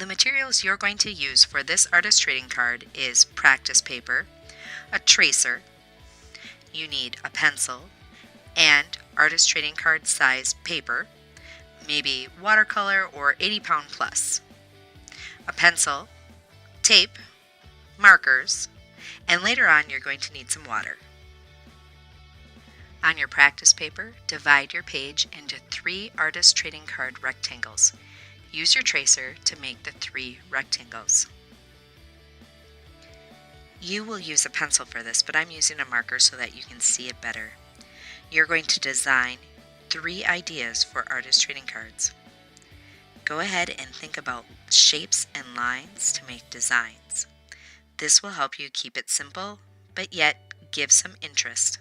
The materials you're going to use for this artist trading card is practice paper, a tracer, you need a pencil, and artist trading card size paper, maybe watercolor or 80-pound plus, a pencil, tape, markers, and later on you're going to need some water. On your practice paper, divide your page into 3 artist trading card rectangles. Use your tracer to make the 3 rectangles. You will use a pencil for this, but I'm using a marker so that you can see it better. You're going to design 3 ideas for artist trading cards. Go ahead and think about shapes and lines to make designs. This will help you keep it simple, but yet give some interest.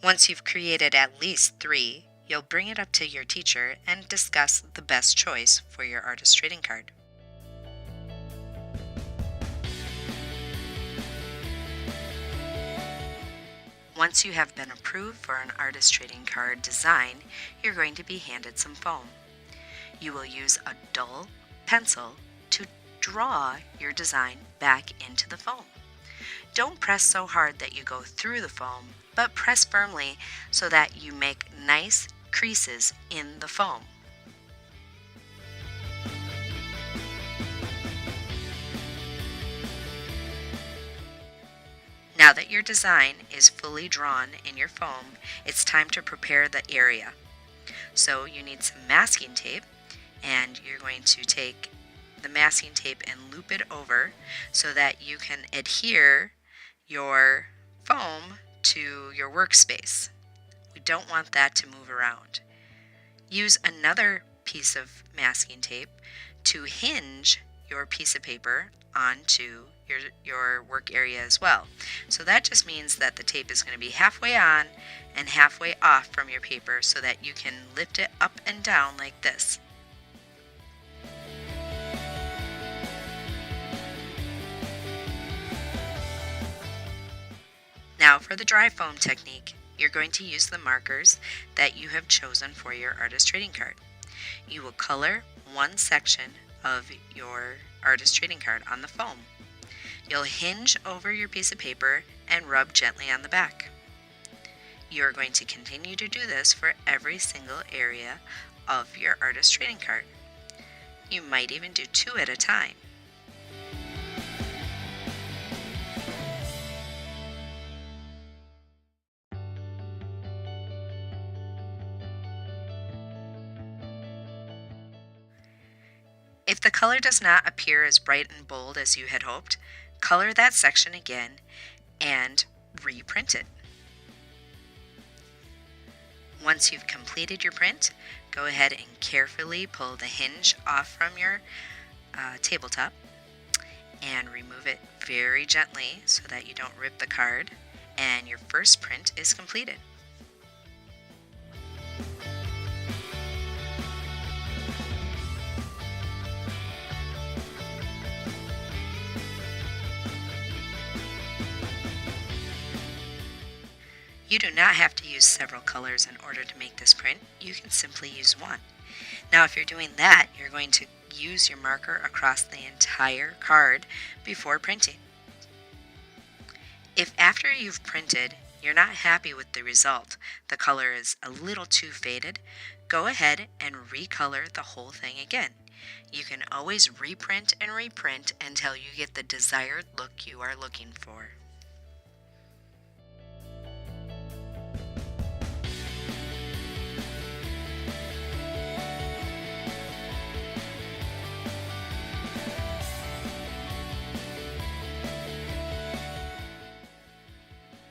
Once you've created at least 3, you'll bring it up to your teacher and discuss the best choice for your artist trading card. Once you have been approved for an artist trading card design, you're going to be handed some foam. You will use a dull pencil to draw your design back into the foam. Don't press so hard that you go through the foam, but press firmly so that you make nice creases in the foam. Now that your design is fully drawn in your foam, it's time to prepare the area. So you need some masking tape, and you're going to take the masking tape and loop it over so that you can adhere your foam to your workspace. We don't want that to move around. Use another piece of masking tape to hinge your piece of paper onto your work area as well. So that just means that the tape is going to be halfway on and halfway off from your paper so that you can lift it up and down like this. Now for the dry foam technique, you're going to use the markers that you have chosen for your artist trading card. You will color one section of your artist trading card on the foam. You'll hinge over your piece of paper and rub gently on the back. You're going to continue to do this for every single area of your artist trading card. You might even do 2 at a time. If the color does not appear as bright and bold as you had hoped, color that section again and reprint it. Once you've completed your print, go ahead and carefully pull the hinge off from your tabletop and remove it very gently so that you don't rip the card, and your first print is completed. You do not have to use several colors in order to make this print. You can simply use one. Now if you're doing that, you're going to use your marker across the entire card before printing. If after you've printed, you're not happy with the result, the color is a little too faded, go ahead and recolor the whole thing again. You can always reprint and reprint until you get the desired look you are looking for.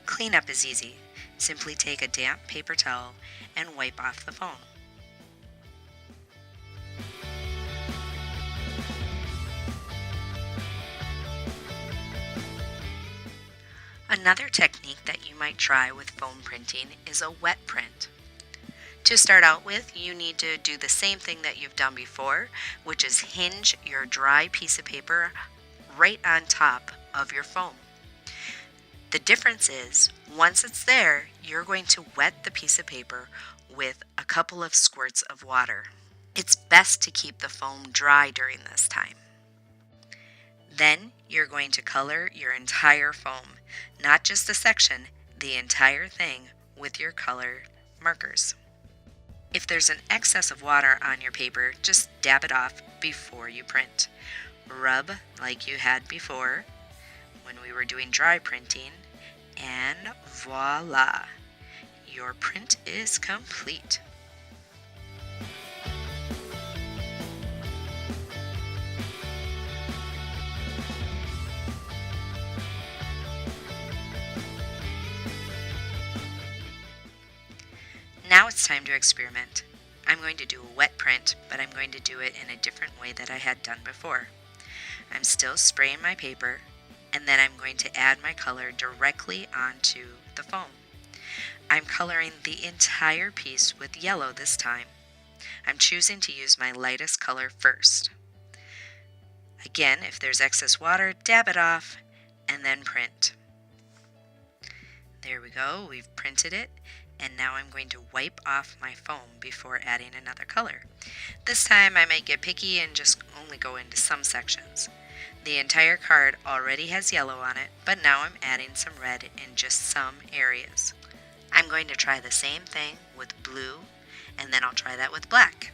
Cleanup is easy. Simply take a damp paper towel and wipe off the foam. Another technique that you might try with foam printing is a wet print. To start out with, you need to do the same thing that you've done before, which is hinge your dry piece of paper right on top of your foam. The difference is, once it's there, you're going to wet the piece of paper with a couple of squirts of water. It's best to keep the foam dry during this time. Then you're going to color your entire foam, not just a section, the entire thing with your color markers. If there's an excess of water on your paper, just dab it off before you print. Rub like you had before when we were doing dry printing, and voila! Your print is complete. Now it's time to experiment. I'm going to do a wet print, but I'm going to do it in a different way that I had done before. I'm still spraying my paper, and then I'm going to add my color directly onto the foam. I'm coloring the entire piece with yellow this time. I'm choosing to use my lightest color first. Again, if there's excess water, dab it off, and then print. There we go, we've printed it, and now I'm going to wipe off my foam before adding another color. This time I might get picky and just only go into some sections. The entire card already has yellow on it, but now I'm adding some red in just some areas. I'm going to try the same thing with blue, and then I'll try that with black.